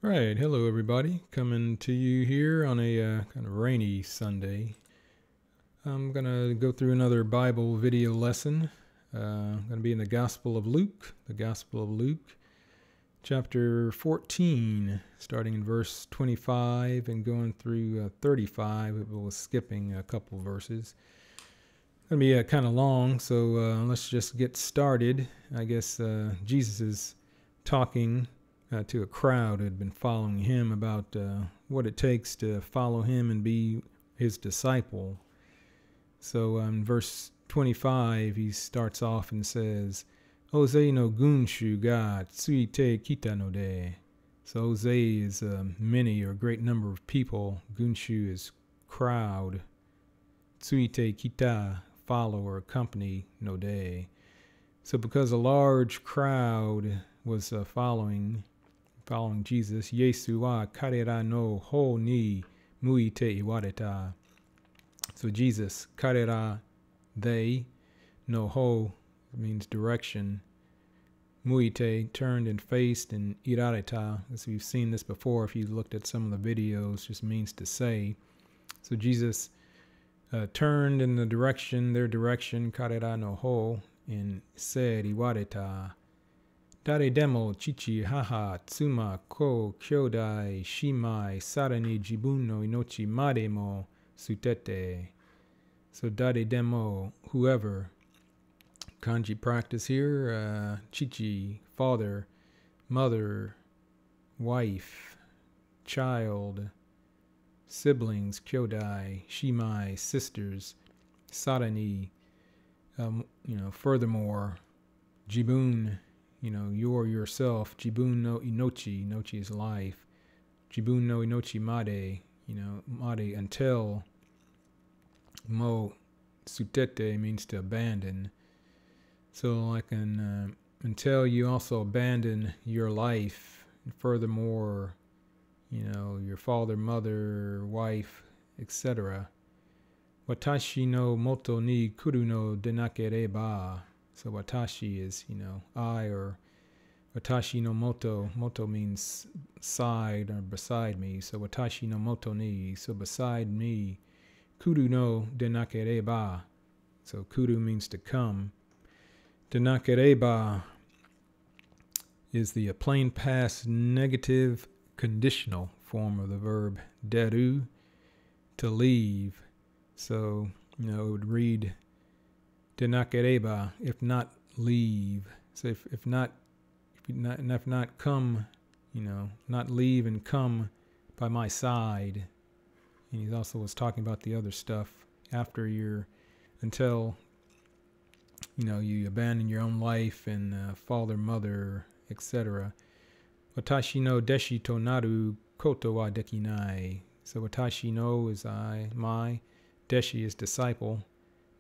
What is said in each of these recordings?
Right, hello everybody. Coming to you here on a kind of rainy Sunday. I'm going to go through another Bible video lesson. I'm going to be in the Gospel of Luke, chapter 14, starting in verse 25 and going through 35. We'll skipping a couple verses. It's going to be kind of long, so let's just get started. I guess Jesus is talking to a crowd who had been following him about what it takes to follow him and be his disciple. So in verse 25, he starts off and says, Ozei no gunshu ga tsuite kita no de. So Ozei is many or a great number of people. Gunshu is crowd. Tsuite kita, follow or accompany no de. So because a large crowd was following Jesus, Yesu wa karera no ho ni muite iwareta. So Jesus, karera, they, no ho means direction, muite, turned and faced, and irareta, as we've seen this before if you looked at some of the videos, just means to say. So Jesus turned in their direction, karera no ho, and said iwareta. Dare demo chichi haha tsuma ko kyodai shimai sarani jibun no inochi mare mo sutete. So dare demo, whoever. Kanji practice here, chichi, father, mother, wife, child, siblings, kyodai, shimai, sisters, sarani, furthermore, jibun, you're yourself. Jibun no inochi. Inochi is life. Jibun no inochi made. Made until. Mo sutete means to abandon. So like until you also abandon your life. And furthermore, your father, mother, wife, etc. Watashi no moto ni kuru no denakereba. So watashi is, I, or watashi no moto. Moto means side or beside me. So watashi no moto ni, so beside me. Kuru no denakereba. So kuru means to come. Denakereba is the plain past negative conditional form of the verb deru, to leave. So, it would read denakereba, if not leave. So if not come, not leave and come by my side. And he also was talking about the other stuff after until you abandon your own life and father, mother, etc. Watashi no deshi to naru koto wa dekinai. So watashi no is I, my. Deshi is disciple.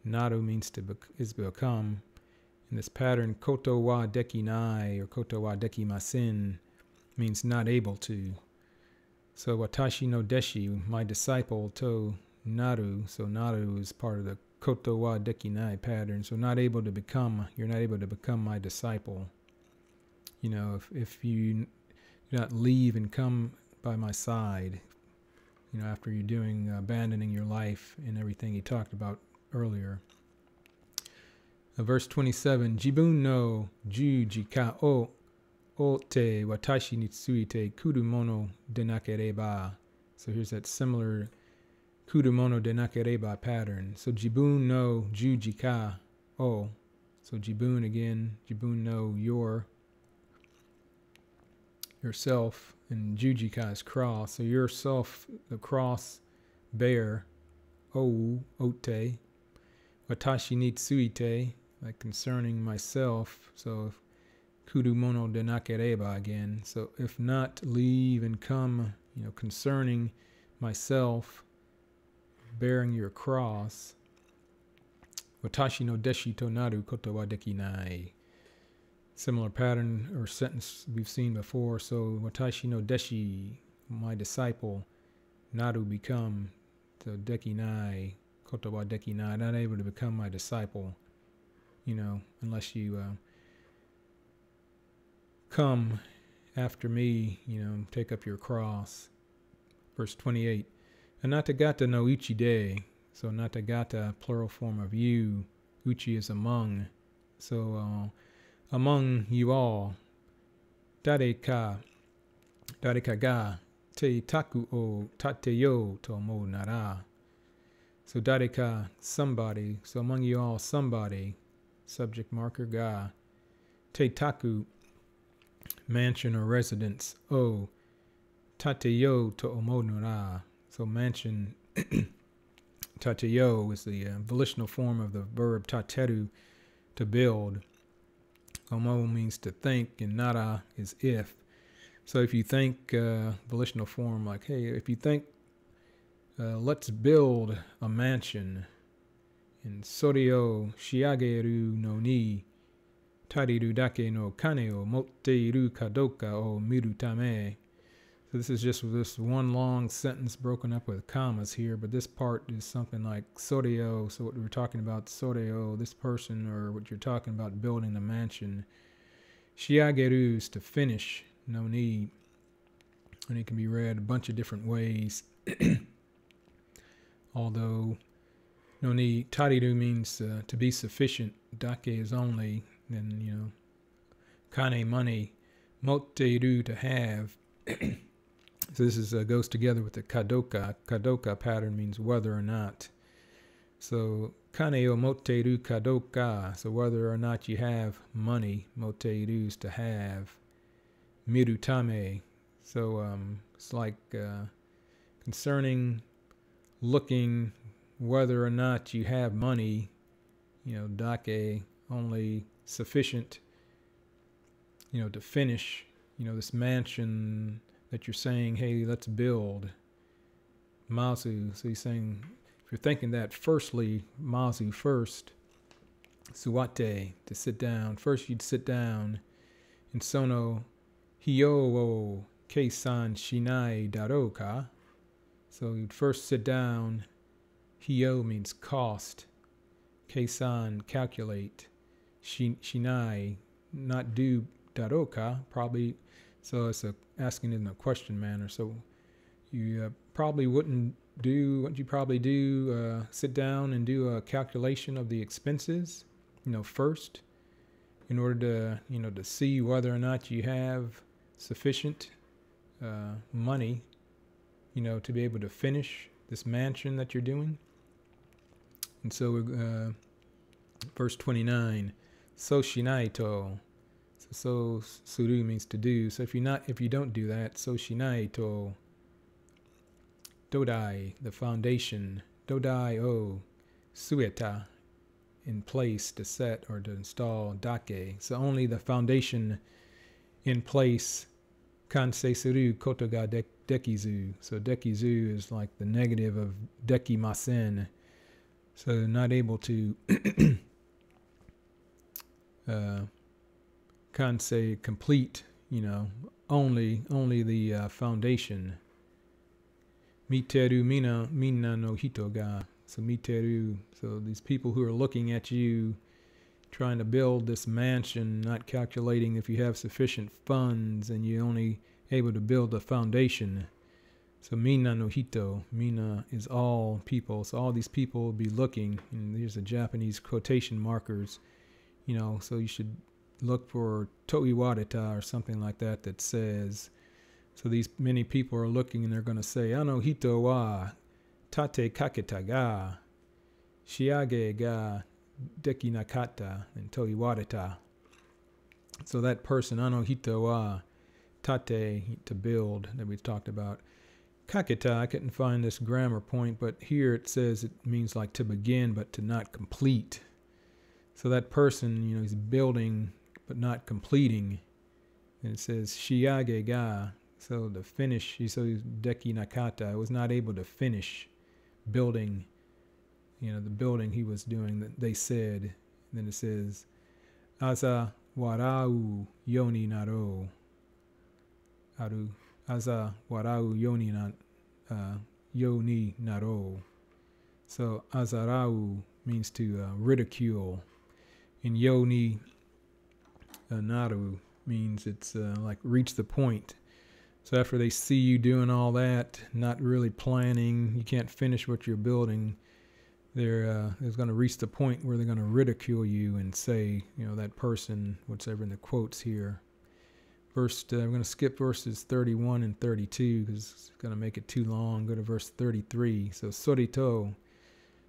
Naru means is become. In this pattern, koto wa dekinai or koto wa dekimasen means not able to. So watashi no deshi, my disciple, to naru. So naru is part of the koto wa dekinai pattern. So not able to become, you're not able to become my disciple. If you do not leave and come by my side, after you're doing abandoning your life and everything he talked about earlier. Verse 27, Jibun no ju jika o te watashi ni tsuite kurumono denakereba. So here's that similar kurumono denakereba pattern. So jibun no ju jika o. So jibun again, jibun no yourself, and jujika is cross. So yourself, the cross, bear, ote, watashi ni tsuite, like concerning myself. So kurumono denakereba again. So if not leave and come, concerning myself, bearing your cross. Watashi no deshi to naru koto wa dekinai. Similar pattern or sentence we've seen before. So watashi no deshi, my disciple, naru become, so dekinai, koto wa dekinai, not able to become my disciple, unless you come after me, take up your cross. Verse 28. Anatagata no ichi de. So natagata, plural form of you. Uchi is among. So among you all. Dareka ga te taku o tateyo tomo nara. So dareka, somebody. So among you all, somebody. Subject marker ga. Te taku, mansion or residence. O tateyo to omonura. So mansion, tateyo is the volitional form of the verb tateru, to build. Omo means to think, and nara is if. So if you think, volitional form, like, hey, if you think, let's build a mansion in Soryo shiageru no ni tariru dake no kane o motteiru kadoka o miru tame. So this is just this one long sentence broken up with commas here, but this part is something like Soryo. So what we're talking about, Soryo, this person, or what you're talking about, building the mansion. Shiageru is to finish, no ni. And it can be read a bunch of different ways. Although no ni, tariru means to be sufficient. Dake is only, then, kane, money. Motteiru, to have. So this is goes together with the kadoka. Kadoka pattern means whether or not. So kane o motteru kadoka. So whether or not you have money. Motteru is to have. Miru tame. So it's like concerning looking whether or not you have money. Dake, only sufficient. To finish. This mansion that you're saying, hey, let's build. Mazu. So he's saying, if you're thinking that, firstly, mazu first. Suwate, to sit down. First you'd sit down. In sono, hiyo o keisan shinai daroka. So you'd first sit down. Hiyo means cost. Keisan, calculate. Shinai, not do. Daroka, probably. So it's asking in a question manner. So you probably wouldn't do what you probably do. Sit down and do a calculation of the expenses, first, in order to, to see whether or not you have sufficient money, to be able to finish this mansion that you're doing. And so, verse 29, so shinaito. So suru means to do. So if you don't do that, so shinai to dodai, the foundation, dodai o sueta, in place, to set or to install, dake. So only the foundation in place, kansei suru koto ga dekizu. So dekizu is like the negative of dekimasen. So not able to kansei, complete, only the foundation. Miteru mina no hito ga. So miteru, so these people who are looking at you, trying to build this mansion, not calculating if you have sufficient funds, and you're only able to build a foundation. So mina no hito, mina is all people. So all these people will be looking, and here's the Japanese quotation markers, so you should look for toiwareta or something like that that says, so these many people are looking and they're going to say, ano hito wa tate kaketa ga shiage ga deki nakata, and toiwareta. So that person, ano hito wa tate, to build, that we've talked about. Kaketa, I couldn't find this grammar point, but here it says it means like to begin but to not complete. So that person, he's building but not completing. And it says shiage ga, so the finish, so deki nakata, was not able to finish building, the building he was doing, that they said. And then it says aza warau yoni naro, aru aza warau yoni naro. So azarau means to ridicule, and yoni naru means it's like reach the point. So after they see you doing all that, not really planning, you can't finish what you're building, they're going to reach the point where they're going to ridicule you and say, that person, whatever in the quotes here. We're going to skip verses 31 and 32 because it's going to make it too long. Go to verse 33. So sorito.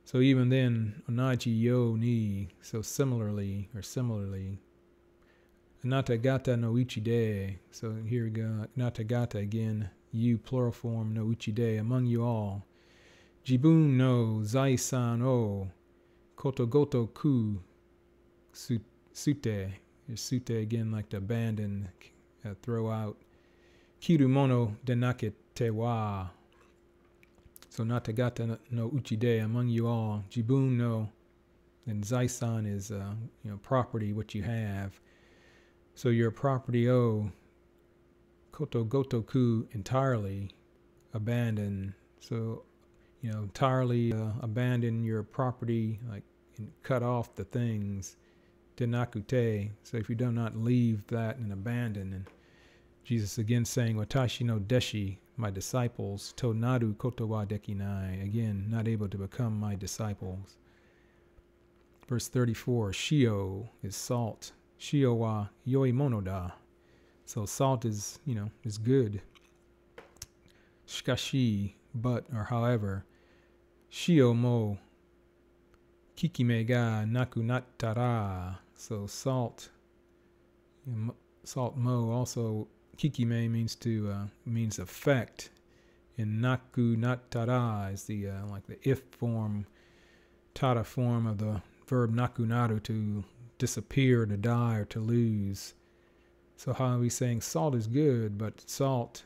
So even then, onaji yo ni. So similarly. Natagata no uchide. So here we go. Natagata again. You, plural form, no uchide. Among you all. Jibun no zaisan o. Kotogoto ku. Sute. Sute again, like to abandon. Throw out. Kirumono denakete wa. So natagata no uchide, among you all. Jibun no. And zaisan is property, what you have. So your property koto gotoku, entirely abandon. So entirely abandon your property, like cut off the things. Denakute. So if you do not leave that and abandon, and Jesus again saying, Watashi no deshi, my disciples, to naru koto wa dekinai, again, not able to become my disciples. Verse 34, shio is salt. Shio wa yoi monoda. So salt is, is good. Shikashi, but, or however. Shio mo kikime ga naku nattara. So salt mo, also kikime means effect, and naku nattara is the like the if form, tara form of the verb naku naru, to disappear, to die, or to lose. So how are we saying salt is good, but salt,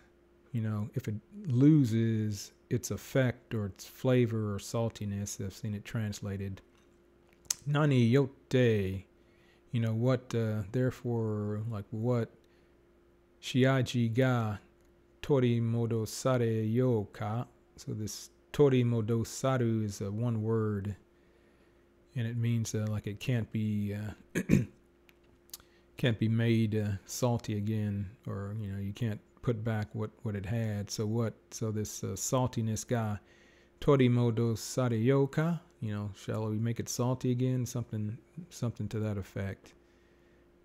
if it loses its effect or its flavor or saltiness, I've seen it translated. Nani yote, what, therefore, like what, shiaji ga tori modosare yo ka. So this tori modosaru is one word, and it means like it can't be made salty again, or you can't put back what it had. So what? So this saltiness ga tori modosare yo ka. Shall we make it salty again? Something to that effect.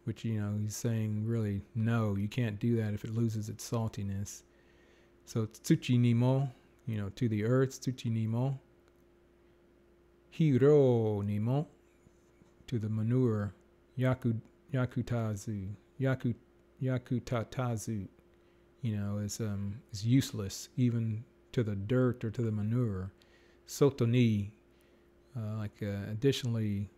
Which, he's saying really, no, you can't do that if it loses its saltiness. So tsuchi nimo, to the earth, tsuchi nimo. Hiro nimo, to the manure. Yakutatazu, is useless, even to the dirt or to the manure. Soto ni, additionally,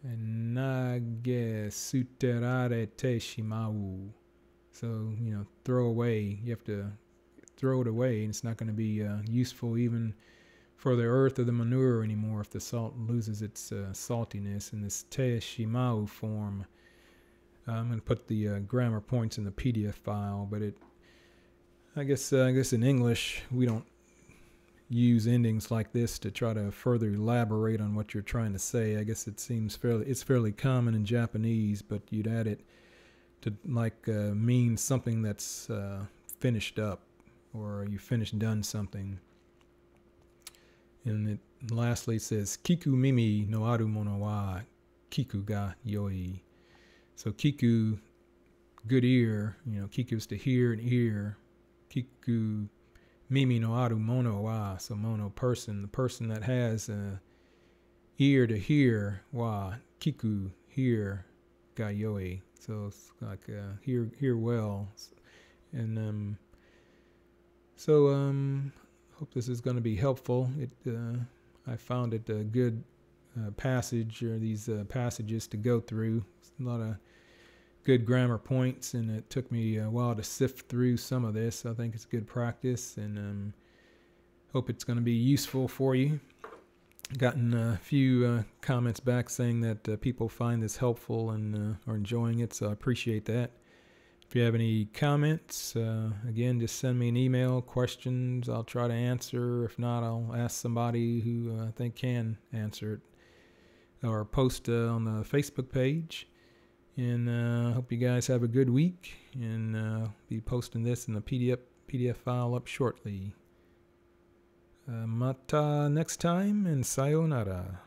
nage suterare te shimau. So, throw away. You have to throw it away, and it's not going to be useful even for the earth or the manure anymore if the salt loses its saltiness. In this te shimau form, I'm going to put the grammar points in the PDF file, but I guess in English we don't use endings like this to try to further elaborate on what you're trying to say. I guess it's fairly common in Japanese, but you'd add it to mean something that's finished up, or you done something. And it lastly says kiku mimi no aru mono wa kiku ga yoi. So kiku, good ear, kiku is to hear and ear. Kiku mimi no aru mono wa, so mono, person, the person that has ear to hear, wa kiku, hear, ga yoi. So it's like hear well. And hope this is going to be helpful. I found it a good passage, or these passages to go through. A lot of good grammar points, and it took me a while to sift through some of this. I think it's good practice, and hope it's going to be useful for you. Gotten a few comments back saying that people find this helpful and are enjoying it, so I appreciate that. If you have any comments, again, just send me an email, questions. I'll try to answer. If not, I'll ask somebody who I think can answer it, or post on the Facebook page. And hope you guys have a good week. And be posting this in the PDF file up shortly. Mata next time, and sayonara.